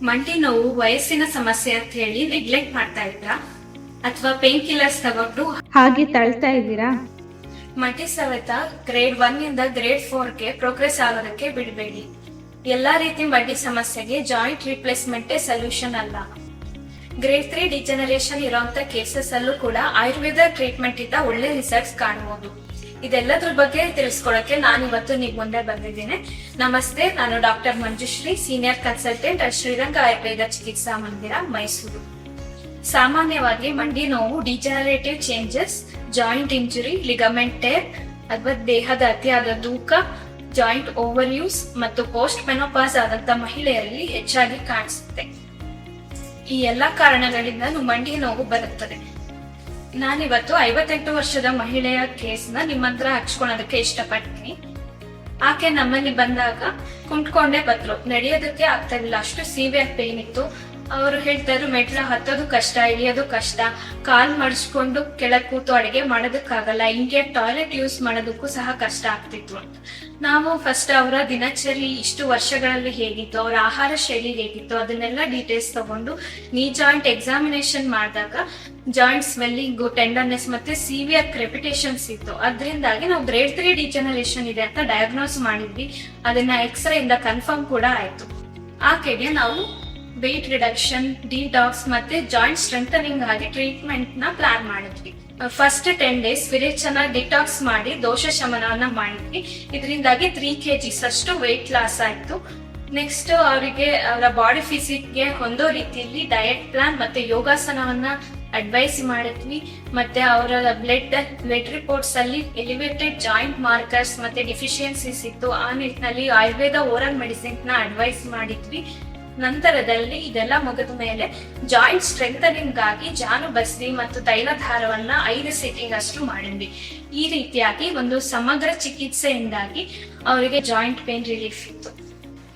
ಮಂಡಿ ನೋವು ವಯಸ್ಸಿನ ಸಮಸ್ಯೆ ಅಂತ ಹೇಳಿ ನೆಗ್ಲೆಕ್ಟ್ ಮಾಡ್ತಾ ಇದ್ರಾ ಅಥವಾ ಪೇನ್ ಕಿಲ್ಲರ್ಸ್ ತಗೊಂಡು ಹಾಗೆ ತಳ್ತಾ ಇದ್ದೀರಾ? ಮಂಡಿ ಸವೆತ ಗ್ರೇಡ್ 1 ಇಂದ ಗ್ರೇಡ್ 4ಗೆ ಪ್ರೋಗ್ರೆಸ್ ಆಗೋದಕ್ಕೆ ಬಿಡಬೇಡಿ. ಎಲ್ಲಾ ರೀತಿ ಮಂಡಿ ಸಮಸ್ಯೆಗೆ ಜಾಯಿಂಟ್ ರಿಪ್ಲೇಸ್ಮೆಂಟೇ ಸೊಲ್ಯೂಷನ್ ಅಲ್ಲ. ಗ್ರೇಡ್ 3 ಡಿಜೆನರೇಷನ್ ಇರೋಂತ ಕೇಸಸ್ ಅಲ್ಲೂ ಕೂಡ ಆಯುರ್ವೇದ ಟ್ರೀಟ್ಮೆಂಟ್ ಇಂದ ಒಳ್ಳೆ ರಿಸಲ್ಟ್ಸ್ ಕಾಣಬಹುದು. ಇದೆಲ್ಲದ್ರ ಬಗ್ಗೆ ತಿಳಿಸ್ಕೊಳಕ್ಕೆ ನಾನು ಇವತ್ತು ನಿಮ್ ಮುಂದೆ ಬಂದಿದ್ದೀನಿ. ನಮಸ್ತೆ, ನಾನು doctor Manjushree, senior consultant at Sriranga Ayurveda Chikitsa Mandira, Mysuru. ಸಾಮಾನ್ಯವಾಗಿ ಮಂಡಿ ನೋವು degenerative changes, joint injury, ligament tear ಅಥವಾ ದೇಹದ ಅತಿಯಾದ ತೂಕ, ಜಾಯಿಂಟ್ ಓವರ್ ಯೂಸ್ ಮತ್ತು ಪೋಸ್ಟ್ ಮೆನೋಪಾಸ್ ಆದಂತ ಮಹಿಳೆಯರಲ್ಲಿ ಹೆಚ್ಚಾಗಿ ಕಾಣಿಸುತ್ತೆ. ಈ ಎಲ್ಲಾ ಕಾರಣಗಳಿಂದ ಮಂಡಿ ನೋವು ಬರುತ್ತದೆ. ನಾನಿವತ್ತು 58 ವರ್ಷದ ಮಹಿಳೆಯ ಕೇಸ್ನ ನಿಮ್ಮ ಹತ್ರ ಹಂಚ್ಕೊಳೋದಕ್ಕೆ ಇಷ್ಟಪಡ್ತೀನಿ. ಆಕೆ ನಮ್ಮಲ್ಲಿ ಬಂದಾಗ ಕುಂಟ್ಕೊಂಡೇ ಬಂದ್ರು, ನಡೆಯೋದಕ್ಕೆ ಆಗ್ತಾ ಇಲ್ಲ, ಅಷ್ಟು ಸಿವಿಯರ್ ಪೇನ್ ಇತ್ತು. ಅವರು ಹೇಳ್ತಾರೆ ಮೆಟ್ಲ ಹತ್ತೋದು ಕಷ್ಟ, ಇಳಿಯೋದು ಕಷ್ಟ, ಕಾಲ್ ಮಡಿಸ್ಕೊಂಡು ಕೆಳಗ್ ಕೂತು ಅಡಿಗೆ ಮಾಡೋದಕ್ಕಾಗಲ್ಲ, ಹಿಂಗೆ ಟಾಯ್ಲೆಟ್ ಯೂಸ್ ಮಾಡೋದಕ್ಕೂ ಸಹ ಕಷ್ಟ ಆಗ್ತಿತ್ತು ಅಂತ. ನಾವು ಫಸ್ಟ್ ಅವರ ದಿನಚರಿ ಇಷ್ಟು ವರ್ಷಗಳಲ್ಲಿ ಹೇಗಿತ್ತು, ಅವರ ಆಹಾರ ಶೈಲಿ ಹೇಗಿತ್ತು, ಅದನ್ನೆಲ್ಲ ಡೀಟೇಲ್ಸ್ ತಗೊಂಡು ನೀ ಜಾಯಿಂಟ್ ಎಕ್ಸಾಮಿನೇಷನ್ ಮಾಡಿದಾಗ ಜಾಯಿಂಟ್ ಸ್ವೆಲ್ಲಿಂಗು, ಟೆಂಡರ್ನೆಸ್ ಮತ್ತೆ ಸಿವಿಯರ್ ಕ್ರೆಪಿಟೇಷನ್ಸ್ ಇತ್ತು. ಅದರಿಂದಾಗಿ ನಾವು ಗ್ರೇಡ್ 3 ಡಿಜೆನರೇಷನ್ ಇದೆ ಅಂತ ಡಯಾಗ್ನೋಸ್ ಮಾಡಿದ್ವಿ. ಅದನ್ನ ಎಕ್ಸ್ರೇ ಇಂದ ಕನ್ಫರ್ಮ್ ಕೂಡ ಆಯ್ತು. ಆಕೆಗೆ ನಾವು ವೆಯ್ಟ್ ರಿಡಕ್ಷನ್, ಡಿಟಾಕ್ಸ್ ಮತ್ತೆ ಜಾಯಿಂಟ್ ಸ್ಟ್ರೆಂಥನಿಂಗ್ ಆಗಿ ಟ್ರೀಟ್ಮೆಂಟ್ ನ ಪ್ಲಾನ್ ಮಾಡಿದ್ವಿ. ಫಸ್ಟ್ 10 ಡೇಸ್ ವಿರೇಚನ ಡಿಟಾಕ್ಸ್ ಮಾಡಿ ದೋಷ ಶಮನವನ್ನ ಮಾಡಿದ್ವಿ. ಇದರಿಂದಾಗಿ 3 kgs ಅಷ್ಟು ವೆಯ್ಟ್ ಲಾಸ್ ಆಯ್ತು. ನೆಕ್ಸ್ಟ್ ಅವರಿಗೆ ಅವರ ಬಾಡಿ ಫಿಸಿಕ್ಗೆ ಹೊಂದೋ ರೀತಿಯಲ್ಲಿ ಡಯಟ್ ಪ್ಲಾನ್ ಮತ್ತೆ ಯೋಗಾಸನವನ್ನ ಅಡ್ವೈಸ್ ಮಾಡಿದ್ವಿ. ಮತ್ತೆ ಅವರ ಬ್ಲಡ್ ರಿಪೋರ್ಟ್ಸ್ ಅಲ್ಲಿ ಎಲಿವೇಟೆಡ್ ಜಾಯಿಂಟ್ ಮಾರ್ಕರ್ಸ್ ಮತ್ತೆ ಡಿಫಿಷಿಯನ್ಸೀಸ್ ಇತ್ತು. ಆ ನಿಟ್ಟಿನಲ್ಲಿ ಆಯುರ್ವೇದ ಓರಲ್ ಮೆಡಿಸಿನ್ ನ ಅಡ್ವೈಸ್ ಮಾಡಿದ್ವಿ. ನಂತರದಲ್ಲಿ ಇದೆಲ್ಲ ಮುಗಿದ ಮೇಲೆ ಜಾಯಿಂಟ್ ಸ್ಟ್ರೆಂಥನಿಂಗ್ ಆಗಿ ಜಾನು ಬಸ್ರಿ ಮತ್ತು ತೈಲಧಾರವನ್ನ 5 ಸೀಟಿಂಗ್ ಅಷ್ಟು ಮಾಡಿದ್ವಿ. ಈ ರೀತಿಯಾಗಿ ಒಂದು ಸಮಗ್ರ ಚಿಕಿತ್ಸೆಯಿಂದಾಗಿ ಅವರಿಗೆ ಜಾಯಿಂಟ್ ಪೇನ್ ರಿಲೀಫ್ ಇತ್ತು.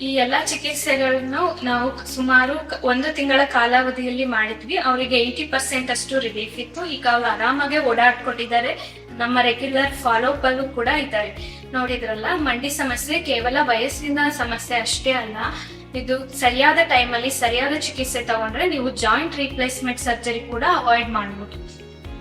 ಈ ಎಲ್ಲಾ ಚಿಕಿತ್ಸೆಗಳನ್ನು ನಾವು ಸುಮಾರು 1 ತಿಂಗಳ ಕಾಲಾವಧಿಯಲ್ಲಿ ಮಾಡಿದ್ವಿ. ಅವರಿಗೆ 80% ಅಷ್ಟು ರಿಲೀಫ್ ಇತ್ತು. ಈಗ ಅವರು ಆರಾಮಾಗಿ ಓಡಾಡ್ಕೊಟ್ಟಿದ್ದಾರೆ. ನಮ್ಮ ರೆಗ್ಯುಲರ್ ಫಾಲೋ ಅಪ್ ಅಲ್ಲೂ ಕೂಡ ಇದ್ದಾರೆ. ನೋಡಿದ್ರಲ್ಲ, ಮಂಡಿ ಸಮಸ್ಯೆ ಕೇವಲ ವಯಸ್ಸಿನ ಸಮಸ್ಯೆ ಅಷ್ಟೇ ಅಲ್ಲ, ಇದು ಸರಿಯಾದ ಟೈಮಲ್ಲಿ ಸರಿಯಾದ ಚಿಕಿತ್ಸೆ ತಗೊಂಡ್ರೆ ನೀವು ಜಾಯಿಂಟ್ ರಿಪ್ಲೇಸ್ಮೆಂಟ್ ಸರ್ಜರಿ ಕೂಡ ಅವಾಯ್ಡ್ ಮಾಡಬಹುದು.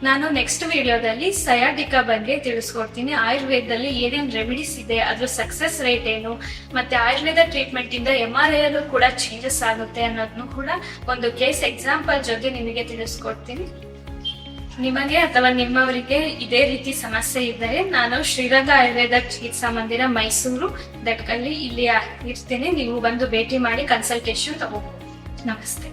ನಾನು ನೆಕ್ಸ್ಟ್ ವಿಡಿಯೋದಲ್ಲಿ ಸಯಾಟಿಕಾ ಬಗ್ಗೆ ತಿಳಿಸ್ಕೊಡ್ತೀನಿ. ಆಯುರ್ವೇದದಲ್ಲಿ ಏನೇನ್ ರೆಮಿಡೀಸ್ ಇದೆ, ಅದ್ರ ಸಕ್ಸಸ್ ರೇಟ್ ಏನು, ಮತ್ತೆ ಆಯುರ್ವೇದ ಟ್ರೀಟ್ಮೆಂಟ್ ಇಂದ MRI ಅಲ್ಲೂ ಕೂಡ ಚೇಂಜಸ್ ಆಗುತ್ತೆ ಅನ್ನೋದನ್ನು ಕೂಡ ಒಂದು ಕೇಸ್ ಎಕ್ಸಾಂಪಲ್ ಜೊತೆ ನಿಮಗೆ ತಿಳಿಸ್ಕೊಡ್ತೀನಿ. ನಿಮಗೆ ಅಥವಾ ನಿಮ್ಮವರಿಗೆ ಇದೇ ರೀತಿ ಸಮಸ್ಯೆ ಇದ್ದರೆ ನಾನು ಶ್ರೀರಂಗ ಆಯುರ್ವೇದ ಚಿಕಿತ್ಸಾ ಮಂದಿರ, ಮೈಸೂರು ದಟ್ಕಲ್ಲಿ ಇಲ್ಲಿ ಇರ್ತೀನಿ. ನೀವು ಬಂದು ಭೇಟಿ ಮಾಡಿ ಕನ್ಸಲ್ಟೇಷನ್ ತಗೋಬಹುದು. ನಮಸ್ತೆ.